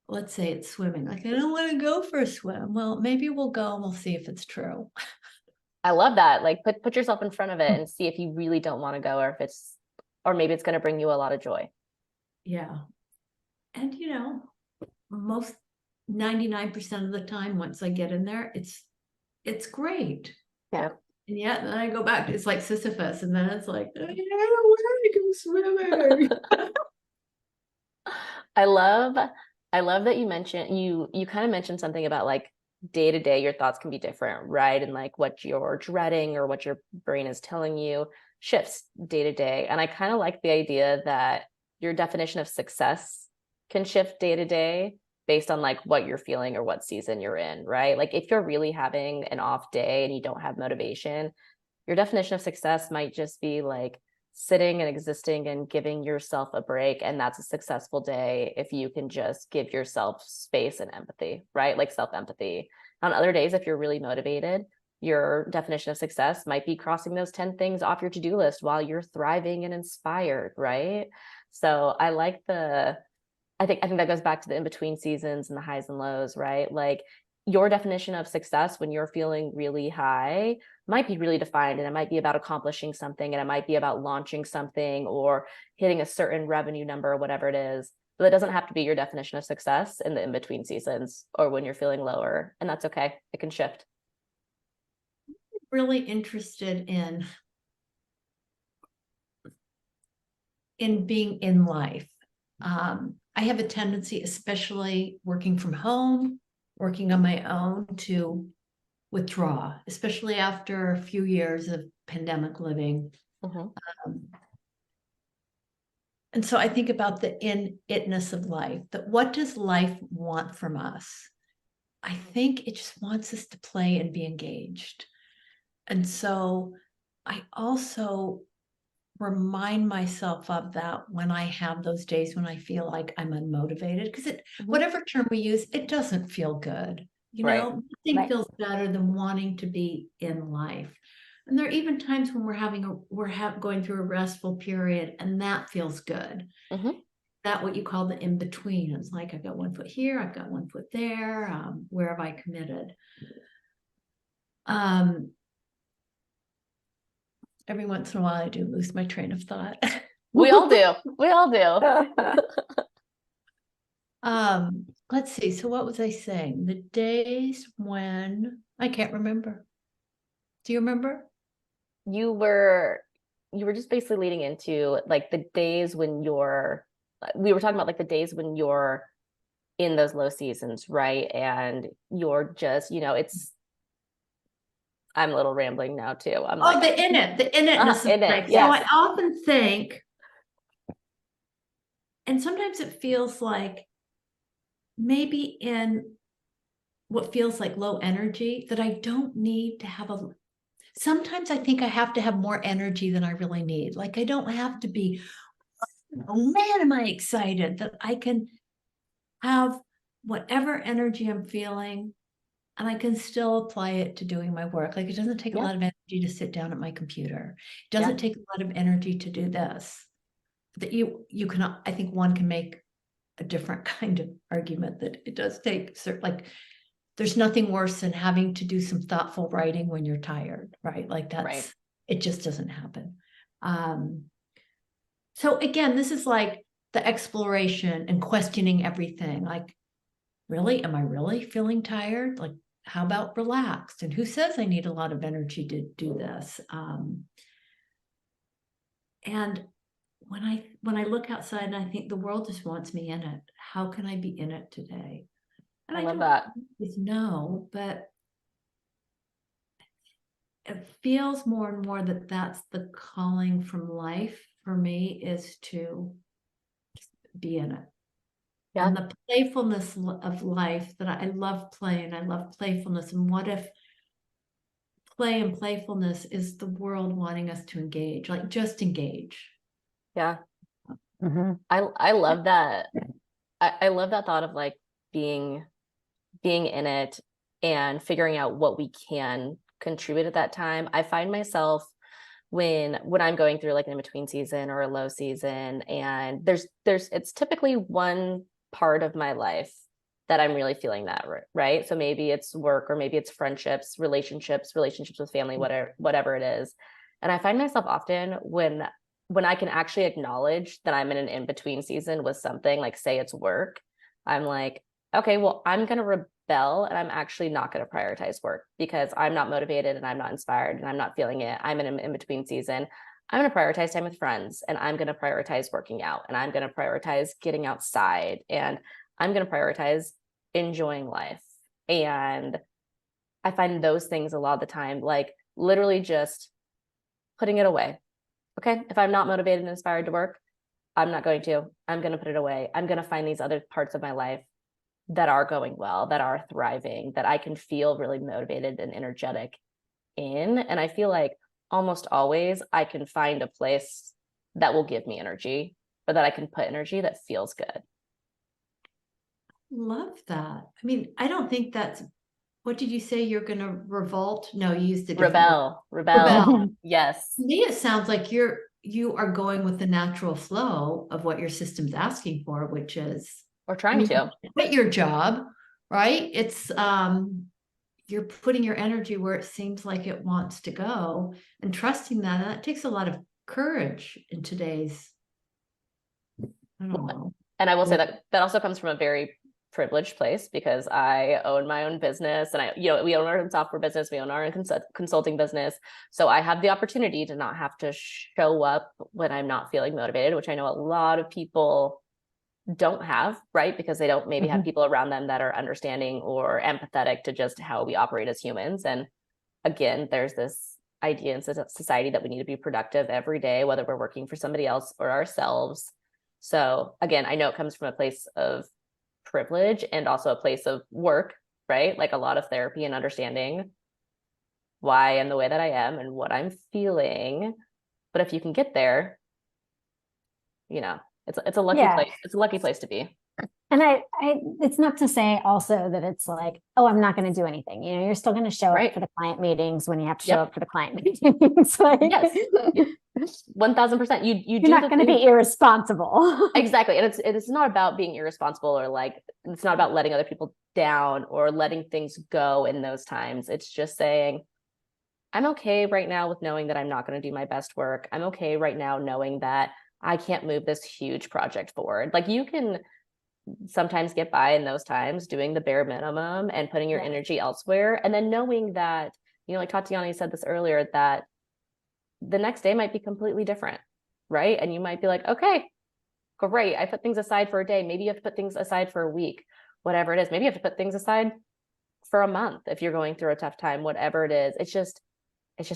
[SPEAKER 3] let's say it's swimming. Like, I don't want to go for a swim. Well, maybe we'll go and we'll see if it's true.
[SPEAKER 1] I love that. Like put yourself in front of it and see if you really don't want to go, or maybe it's going to bring you a lot of joy.
[SPEAKER 3] Yeah. And most 99% of the time, once I get in there, it's great.
[SPEAKER 2] Yeah.
[SPEAKER 1] Yep.
[SPEAKER 3] And yet then I go back, it's like Sisyphus, and then it's like, I don't want to go swimming.
[SPEAKER 1] I love I love that you kind of mentioned something about like day to day your thoughts can be different, right? And like what you're dreading or what your brain is telling you shifts day to day. And I kind of like the idea that your definition of success can shift day to day based on like what you're feeling or what season you're in, right? Like if you're really having an off day and you don't have motivation, your definition of success might just be like sitting and existing and giving yourself a break. And that's a successful day if you can just give yourself space and empathy, right? Like self-empathy. On other days, if you're really motivated, your definition of success might be crossing those 10 things off your to-do list while you're thriving and inspired, right? So I think that goes back to the in-between seasons and the highs and lows, right? Like your definition of success when you're feeling really high might be really defined, and it might be about accomplishing something, and it might be about launching something or hitting a certain revenue number or whatever it is. But it doesn't have to be your definition of success in the in-between seasons or when you're feeling lower, and that's okay. It can shift.
[SPEAKER 3] Really interested in being in life. I have a tendency, especially working from home, working on my own, to withdraw, especially after a few years of pandemic living.
[SPEAKER 1] Mhm.
[SPEAKER 3] And so I think about the in-itness of life, that what does life want from us? I think it just wants us to play and be engaged. And so I also remind myself of that when I have those days when I feel like I'm unmotivated, because whatever term we use, it doesn't feel good. You
[SPEAKER 1] Right.
[SPEAKER 3] know, nothing
[SPEAKER 2] Right.
[SPEAKER 3] feels better than wanting to be in life. And there are even times when we're going through a restful period, and that feels good.
[SPEAKER 1] Mhm.
[SPEAKER 3] That what you call the in between. It's like I've got one foot here, I've got one foot there. Where have I committed? Every once in a while, I do lose my train of thought.
[SPEAKER 1] We all do. We all do.
[SPEAKER 3] Let's see. So what was I saying? The days when I can't remember. Do you remember?
[SPEAKER 1] You were just basically leading into like the days when we were talking about like the days when you're in those low seasons, right? And you're just, I'm a little rambling now too. I'm like,
[SPEAKER 3] The innatness of
[SPEAKER 1] in it,
[SPEAKER 3] life. So
[SPEAKER 1] yes.
[SPEAKER 3] I often think, and sometimes it feels like maybe in what feels like low energy, that I don't need to have sometimes I think I have to have more energy than I really need. Like I don't have to be, oh man, am I excited, that I can have whatever energy I'm feeling and I can still apply it to doing my work. Like it doesn't take a lot of energy to sit down at my computer. It doesn't take a lot of energy to do this. That you can, I think one can make a different kind of argument that it does take like there's nothing worse than having to do some thoughtful writing when you're tired, right? Like that's it just doesn't happen. So again, this is like the exploration and questioning everything. Like, really, am I really feeling tired? Like, how about relaxed? And who says I need a lot of energy to do this? And when I look outside and I think the world just wants me in it, how can I be in it today? And
[SPEAKER 1] I love that.
[SPEAKER 3] No, but it feels more and more that that's the calling from life for me, is to just be in it.
[SPEAKER 1] Yeah.
[SPEAKER 3] And the playfulness of life, that I love play and I love playfulness. And what if play and playfulness is the world wanting us to engage, like just engage?
[SPEAKER 1] Yeah.
[SPEAKER 2] Mm-hmm.
[SPEAKER 1] I love that. I love that thought of like being in it and figuring out what we can contribute at that time. I find myself when I'm going through like an in-between season or a low season, and it's typically one part of my life that I'm really feeling that, right? So maybe it's work, or maybe it's friendships, relationships with family, whatever it is. And I find myself often when I can actually acknowledge that I'm in an in-between season with something, like say it's work, I'm like, okay, well, I'm going to rebel and I'm actually not going to prioritize work because I'm not motivated and I'm not inspired and I'm not feeling it. I'm in an in-between season. I'm going to prioritize time with friends, and I'm going to prioritize working out, and I'm going to prioritize getting outside, and I'm going to prioritize enjoying life. And I find those things a lot of the time, like literally just putting it away. Okay, if I'm not motivated and inspired to work, I'm not going to. I'm going to put it away. I'm going to find these other parts of my life that are going well, that are thriving, that I can feel really motivated and energetic in. And I feel like almost always I can find a place that will give me energy, or that I can put energy that feels good.
[SPEAKER 3] Love that. I mean, I don't think that's, what did you say? You're going to revolt? No, you used a different
[SPEAKER 1] Rebel. Yes.
[SPEAKER 3] To me, it sounds like you are going with the natural flow of what your system's asking for, which is,
[SPEAKER 1] Or trying to.
[SPEAKER 3] quit your job, right? It's you're putting your energy where it seems like it wants to go, and trusting that. And that takes a lot of courage in today's, I don't know.
[SPEAKER 1] And I will say that also comes from a very privileged place, because I own my own business, and we own our own software business, we own our own consulting business. So I have the opportunity to not have to show up when I'm not feeling motivated, which I know a lot of people don't have, right? Because they don't maybe have people around them that are understanding or empathetic to just how we operate as humans. And again, there's this idea in society that we need to be productive every day, whether we're working for somebody else or ourselves. So again, I know it comes from a place of privilege and also a place of work, right? Like a lot of therapy and understanding why I'm the way that I am and what I'm feeling. But if you can get there, it's a lucky
[SPEAKER 2] Yeah.
[SPEAKER 1] place. It's a lucky place to be.
[SPEAKER 2] And I, it's not to say also that it's like, oh, I'm not going to do anything. You're still going to show
[SPEAKER 1] Right.
[SPEAKER 2] up for the client meetings when you have to show
[SPEAKER 1] Yep.
[SPEAKER 2] up for the client meetings. Like,
[SPEAKER 1] Yes. 1000%. You
[SPEAKER 2] you're
[SPEAKER 1] do
[SPEAKER 2] not
[SPEAKER 1] the
[SPEAKER 2] going to
[SPEAKER 1] things.
[SPEAKER 2] be irresponsible.
[SPEAKER 1] Exactly. And it's not about being irresponsible, or like, it's not about letting other people down or letting things go in those times. It's just saying, I'm okay right now with knowing that I'm not going to do my best work. I'm okay right now knowing that I can't move this huge project forward. Like, you can sometimes get by in those times doing the bare minimum and putting your energy elsewhere. And then knowing that, like Tatyana said this earlier, that the next day might be completely different, right? And you might be like, okay, great, I put things aside for a day. Maybe you have to put things aside for a week, whatever it is. Maybe you have to put things aside for a month if you're going through a tough time, whatever it is. It's just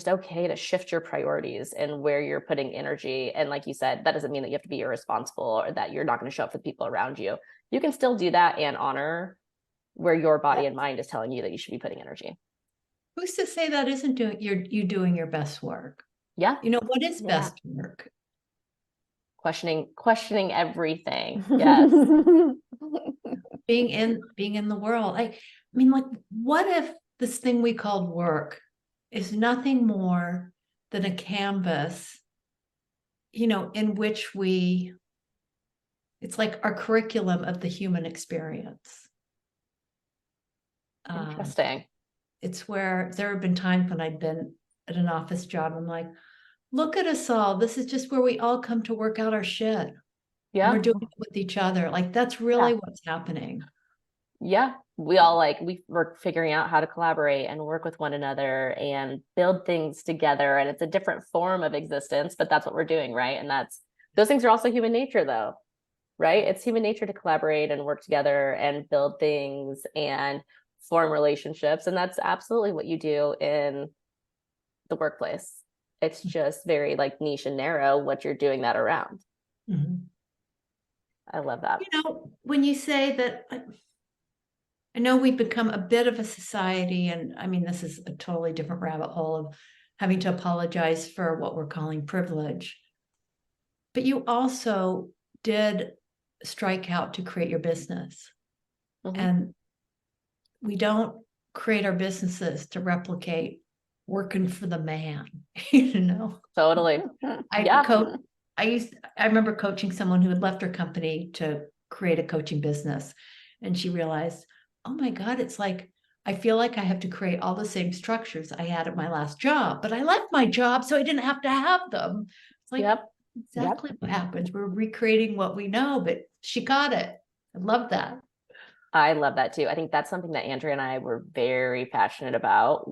[SPEAKER 1] okay to shift your priorities and where you're putting energy. And like you said, that doesn't mean that you have to be irresponsible or that you're not going to show up for the people around you. You can still do that and honor where your body and mind is telling you that you should be putting energy.
[SPEAKER 3] Who's to say that isn't you doing your best work?
[SPEAKER 1] Yeah.
[SPEAKER 3] What is best work?
[SPEAKER 1] Questioning everything. Yes.
[SPEAKER 3] being in the world. I mean, like, what if this thing we called work is nothing more than a canvas, in which it's like our curriculum of the human experience.
[SPEAKER 1] Interesting.
[SPEAKER 3] It's where there have been times when I'd been at an office job, I'm like, look at us all. This is just where we all come to work out our shit.
[SPEAKER 1] Yeah.
[SPEAKER 3] We're doing it with each other. Like, that's really what's happening.
[SPEAKER 1] Yeah. We all we're figuring out how to collaborate and work with one another and build things together. And it's a different form of existence, but that's what we're doing, right? And those things are also human nature, though, right? It's human nature to collaborate and work together and build things and form relationships. And that's absolutely what you do in the workplace. It's just very like niche and narrow what you're doing that around.
[SPEAKER 3] Mm-hmm.
[SPEAKER 1] I love that.
[SPEAKER 3] When you say that, I know we've become a bit of a society, and I mean, this is a totally different rabbit hole of having to apologize for what we're calling privilege. But you also did strike out to create your business.
[SPEAKER 1] Mm-hmm.
[SPEAKER 3] And we don't create our businesses to replicate working for the man,
[SPEAKER 1] Totally.
[SPEAKER 3] I remember coaching someone who had left her company to create a coaching business. And she realized, oh my God, it's like, I feel like I have to create all the same structures I had at my last job, but I left my job so I didn't have to have them. It's like, exactly what happens. We're recreating what we know, but she got it. I love that.
[SPEAKER 1] I love that too. I think that's something that Andrea and I were very passionate about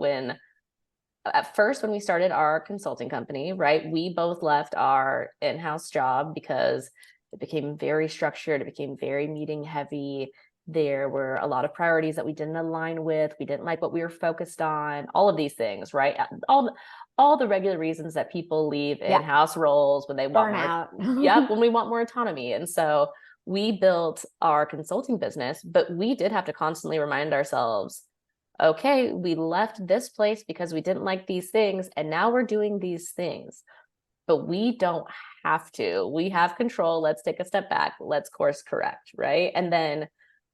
[SPEAKER 1] at first, when we started our consulting company, right? We both left our in-house job because it became very structured. It became very meeting heavy. There were a lot of priorities that we didn't align with. We didn't like what we were focused on, all of these things, right? All the regular reasons that people leave in-house roles when they want
[SPEAKER 2] burnout.
[SPEAKER 1] when we want more autonomy. And so we built our consulting business, but we did have to constantly remind ourselves, okay, we left this place because we didn't like these things, and now we're doing these things, but we don't have to. We have control. Let's take a step back. Let's course correct, right? And then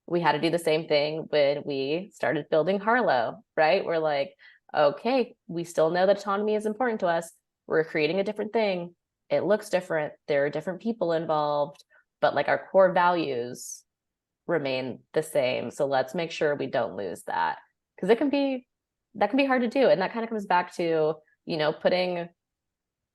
[SPEAKER 1] we had to do the same thing when we started building Harlow, right? We're like, okay, we still know that autonomy is important to us. We're creating a different thing. It looks different. There are different people involved, but like our core values remain the same. So let's make sure we don't lose that, because that can be hard to do. And that kind of comes back to, putting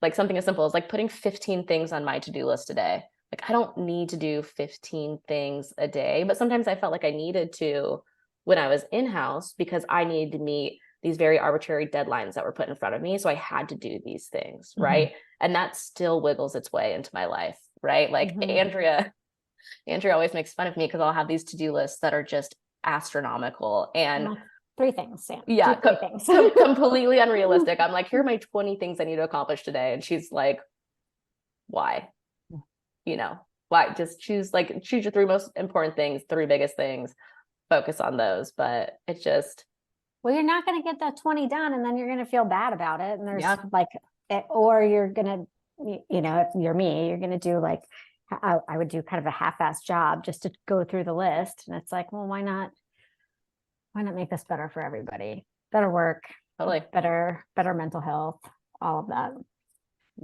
[SPEAKER 1] like something as simple as like putting 15 things on my to-do list today. Like, I don't need to do 15 things a day, but sometimes I felt like I needed to when I was in-house, because I needed to meet these very arbitrary deadlines that were put in front of me. So I had to do these things, right? Mm-hmm. And that still wiggles its way into my life, right? Like Andrea always makes fun of me because I'll have these to-do lists that are just astronomical and
[SPEAKER 2] 3 things, Sam.
[SPEAKER 1] Yeah,
[SPEAKER 2] 3 things.
[SPEAKER 1] Completely unrealistic. I'm like, here are my 20 things I need to accomplish today. And she's like, why? Why? Just choose your 3 most important things, 3 biggest things, focus on those. But it's just,
[SPEAKER 2] well, you're not going to get that 20 done, and then you're going to feel bad about it. And there's or you're going to you know, if you're me, you're going to do like, I would do kind of a half-assed job just to go through the list. And it's like, well, why not make this better for everybody? Better work,
[SPEAKER 1] Totally.
[SPEAKER 2] better mental health, all of that.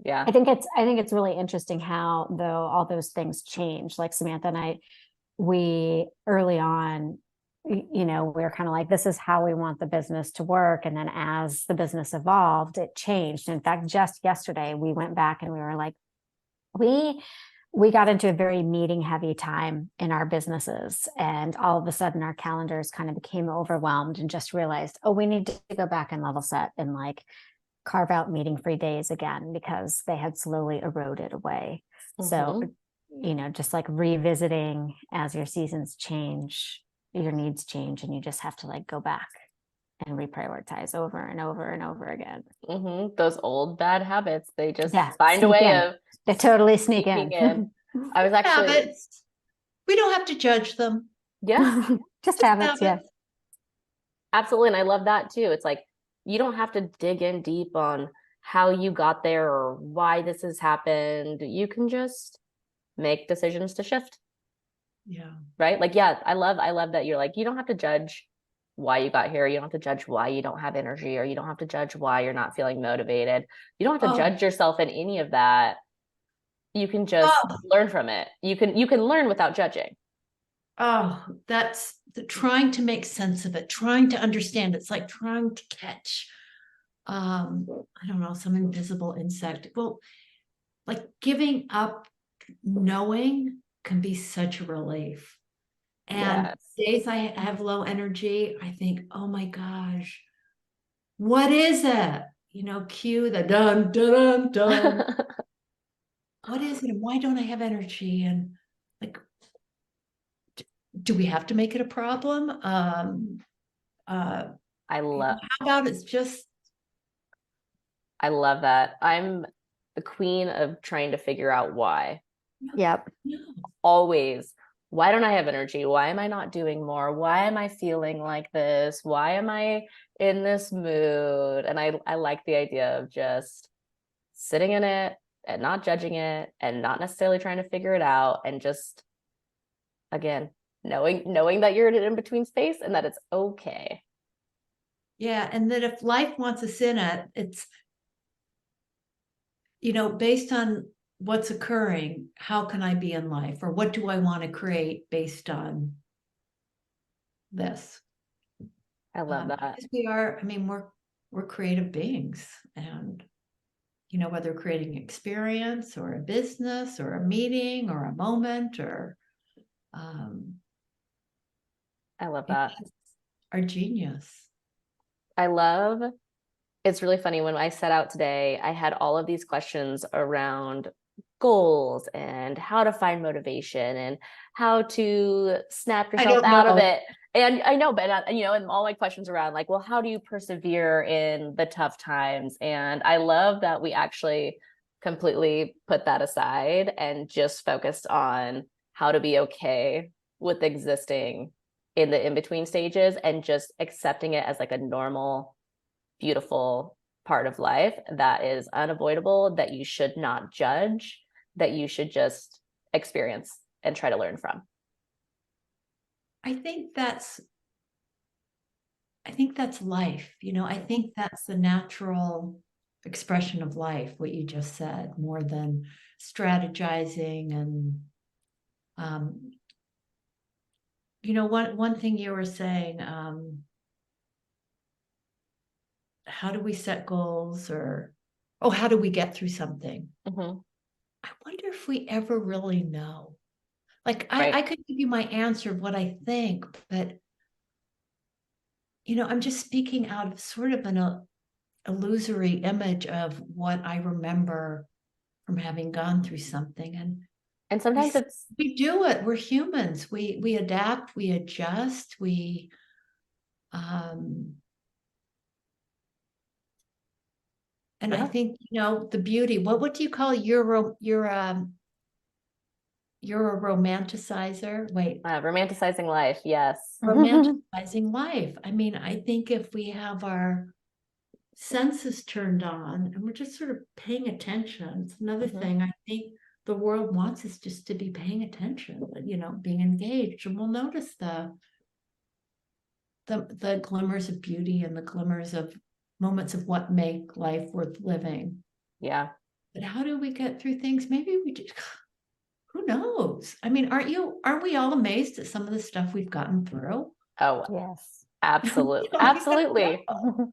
[SPEAKER 1] Yeah.
[SPEAKER 2] I think it's really interesting how though all those things change. Like Samantha and we early on, you know, we were kind of like, this is how we want the business to work. And then as the business evolved, it changed. In fact, just yesterday we went back and we were like, we got into a very meeting heavy time in our businesses, and all of a sudden our calendars kind of became overwhelmed and just realized, oh, we need to go back and level set and like carve out meeting free days again, because they had slowly eroded away. So, you know, just like revisiting as your seasons change, your needs change, and you just have to like go back and reprioritize over and over and over again.
[SPEAKER 1] Those old bad habits, they just
[SPEAKER 2] Yeah,
[SPEAKER 1] find a
[SPEAKER 2] sneak
[SPEAKER 1] way
[SPEAKER 2] in.
[SPEAKER 1] of
[SPEAKER 2] They totally sneak
[SPEAKER 1] sneaking
[SPEAKER 2] in.
[SPEAKER 1] I was actually,
[SPEAKER 3] Habits. We don't have to judge them.
[SPEAKER 1] yeah,
[SPEAKER 2] Just habits, yeah.
[SPEAKER 1] absolutely. And I love that too. It's like, you don't have to dig in deep on how you got there or why this has happened. You can just make decisions to shift.
[SPEAKER 3] Yeah.
[SPEAKER 1] Right. Like, yeah, I love that you're like, you don't have to judge why you got here. You don't have to judge why you don't have energy, or you don't have to judge why you're not feeling motivated. You don't have to judge yourself in any of that. You can just learn from it. You can learn without judging.
[SPEAKER 3] Oh, that's the trying to make sense of it, trying to understand. It's like trying to catch, I don't know, some invisible insect. Well, like giving up knowing can be such a relief. And days I have low energy, I think, oh my gosh, what is it? You know, cue the dun, dun, dun, dun. What is it? And why don't I have energy? And like, do we have to make it a problem?
[SPEAKER 1] I love
[SPEAKER 3] How about it's just,
[SPEAKER 1] I love that. I'm the queen of trying to figure out why.
[SPEAKER 2] Yep.
[SPEAKER 1] Always. Why don't I have energy? Why am I not doing more? Why am I feeling like this? Why am I in this mood? And I like the idea of just sitting in it and not judging it and not necessarily trying to figure it out, and just, again, knowing that you're in an in-between space and that it's okay.
[SPEAKER 3] yeah. And that if life wants us in it, it's, you know, based on what's occurring, how can I be in life? Or what do I want to create based on this?
[SPEAKER 1] I love that.
[SPEAKER 3] Because we are, I mean, we're creative beings, and you know, whether creating experience or a business or a meeting or a moment or
[SPEAKER 1] I love that.
[SPEAKER 3] Our genius.
[SPEAKER 1] It's really funny, when I set out today, I had all of these questions around goals and how to find motivation and how to snap yourself out of it. And I know, but you know, and all my questions around like, well, how do you persevere in the tough times? And I love that we actually completely put that aside and just focused on how to be okay with existing in the in-between stages and just accepting it as like a normal, beautiful part of life that is unavoidable, that you should not judge, that you should just experience and try to learn from.
[SPEAKER 3] I think that's life. You know, I think that's the natural expression of life, what you just said, more than strategizing. And you know, one thing you were saying, how do we set goals, or how do we get through something? I wonder if we ever really know. Like, I could give you my answer of what I think, but you know, I'm just speaking out of sort of an illusory image of what I remember from having gone through something. And
[SPEAKER 1] sometimes
[SPEAKER 3] we do it. We're humans. We adapt, we adjust, we and I think, you know, the beauty, what do you call you're a romanticizer? Wait.
[SPEAKER 1] Romanticizing life, yes.
[SPEAKER 3] Romanticizing life. I mean, I think if we have our senses turned on and we're just sort of paying attention. It's another
[SPEAKER 1] Mhm.
[SPEAKER 3] thing I think the world wants us just to be paying attention, being engaged, and we'll notice the glimmers of beauty and the glimmers of moments of what make life worth living.
[SPEAKER 1] Yeah.
[SPEAKER 3] But how do we get through things? Maybe we just, who knows? I mean, aren't we all amazed at some of the stuff we've gotten through?
[SPEAKER 1] Oh,
[SPEAKER 2] Yes.
[SPEAKER 1] absolutely.
[SPEAKER 3] We don't even
[SPEAKER 1] Absolutely.
[SPEAKER 3] know.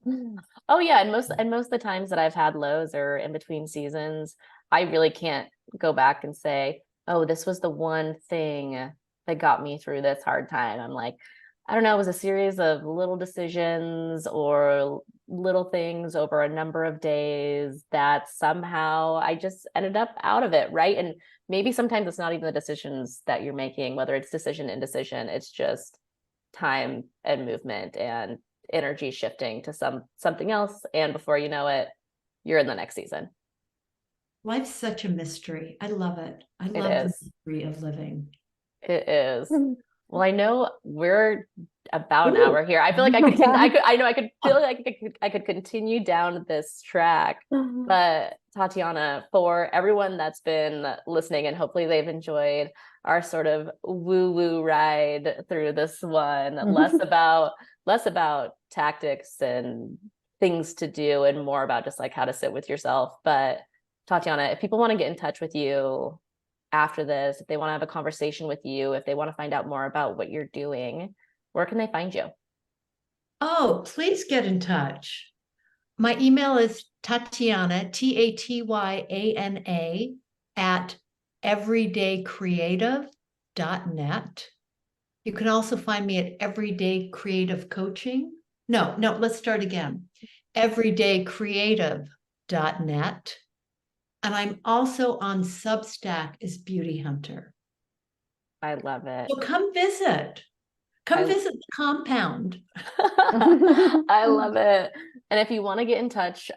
[SPEAKER 1] Oh yeah. And most of the times that I've had lows or in between seasons, I really can't go back and say, oh, this was the one thing that got me through this hard time. I'm like, I don't know, it was a series of little decisions or little things over a number of days that somehow I just ended up out of it, right? And maybe sometimes it's not even the decisions that you're making, whether it's decision indecision, it's just time and movement and energy shifting to something else. And before you know it, you're in the next season.
[SPEAKER 3] Life's such a mystery. I love it. I
[SPEAKER 1] It
[SPEAKER 3] love the
[SPEAKER 1] is.
[SPEAKER 3] mystery of living.
[SPEAKER 1] It is. Well, I know we're about an
[SPEAKER 3] Ooh.
[SPEAKER 1] hour here. I feel like I could,
[SPEAKER 2] Yeah.
[SPEAKER 1] I could feel like I could continue down this track. But Tatyana, for everyone that's been listening, and hopefully they've enjoyed our sort of woo-woo ride through this one, less about tactics and things to do and more about just like how to sit with yourself. But Tatyana, if people want to get in touch with you after this, if they want to have a conversation with you, if they want to find out more about what you're doing, where can they find you?
[SPEAKER 3] Oh, please get in touch. My email is Tatyana, Tatyana, at everydaycreative.net. You can also find me at Everyday Creative Coaching. No, let's start again. Everydaycreative.net. And I'm also on Substack as Beauty Hunter.
[SPEAKER 1] I love it.
[SPEAKER 3] So come visit. Come visit the compound.
[SPEAKER 1] I love it. And if you want to get in touch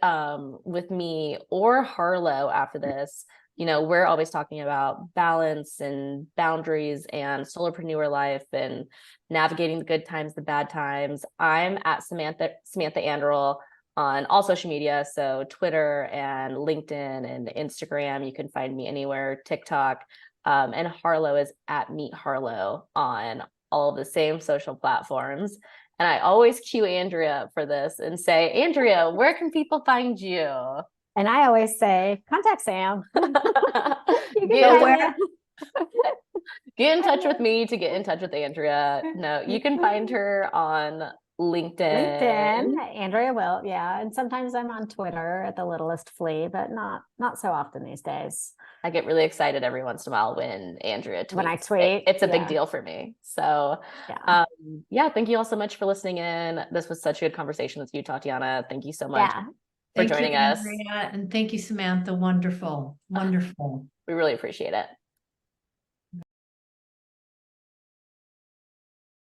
[SPEAKER 1] with me or Harlow after this, we're always talking about balance and boundaries and solopreneur life and navigating the good times, the bad times. I'm at Samantha Anderl on all social media. So Twitter and LinkedIn and Instagram. You can find me anywhere, TikTok. And Harlow is at Meet Harlow on all of the same social platforms. And I always cue Andrea for this and say, Andrea, where can people find you?
[SPEAKER 2] And I always say, contact Sam. You can
[SPEAKER 1] Get,
[SPEAKER 2] find
[SPEAKER 3] where-
[SPEAKER 2] me.
[SPEAKER 1] get in touch with me to get in touch with Andrea. No, you can find her on LinkedIn.
[SPEAKER 2] Andrea will, yeah. And sometimes I'm on Twitter at the littlest flea, but not so often these days.
[SPEAKER 1] I get really excited every once in a while when Andrea tweets.
[SPEAKER 2] When I tweet,
[SPEAKER 1] it's a big
[SPEAKER 2] yeah.
[SPEAKER 1] deal for me. So
[SPEAKER 2] Yeah.
[SPEAKER 1] Thank you all so much for listening in. This was such a good conversation with you, Tatyana. Thank you so much for
[SPEAKER 3] Thank
[SPEAKER 1] joining
[SPEAKER 3] you,
[SPEAKER 1] us.
[SPEAKER 3] Andrea, and thank you, Samantha. Wonderful.
[SPEAKER 1] We really appreciate it.